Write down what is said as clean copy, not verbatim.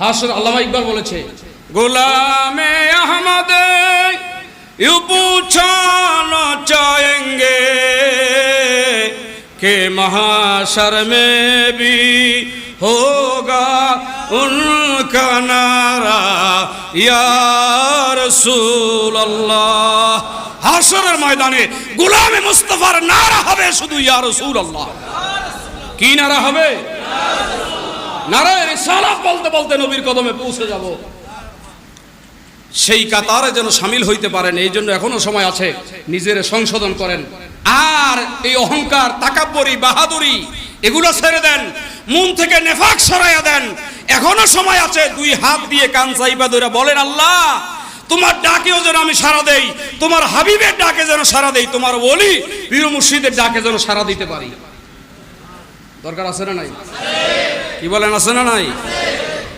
হাসর আল্লামা ইকবাল বলেছে, গোলামে আহমদ ইউ पूछना चाहेंगे कि महाशर में भी होगा उनका नारा या रसूल अल्लाह। হাসরের ময়দানে গোলামে মুস্তাফার নারা হবে শুধু ইয়া রাসূল আল্লাহ। কি নারা হবে? নারায়ে রিসালাত বলতে বলতে নবীর কদমে পৌঁছে যাব। সেই কাতারে যেন শামিল হইতে পারেন, এই জন্য এখনো সময় আছে, নিজের সংশোধন করেন। আর এই অহংকার, তাকাব্বরি, বাহাদুরি এগুলো ছেড়ে দেন, মন থেকে নেফাক সরাইয়া দেন। এখনো সময় আছে, দুই হাত দিয়ে কান চাইবা ধরে বলেন, আল্লাহ তোমার ডাকেও যেন আমি সাড়া দেই, তোমার হাবিবের ডাকে যেন সাড়া দেই, তোমার ওলি পীর মুর্শিদের ডাকে যেন সাড়া দিতে পারি। দরকার আছে না নাই? কি বলেন, আছে না নাই?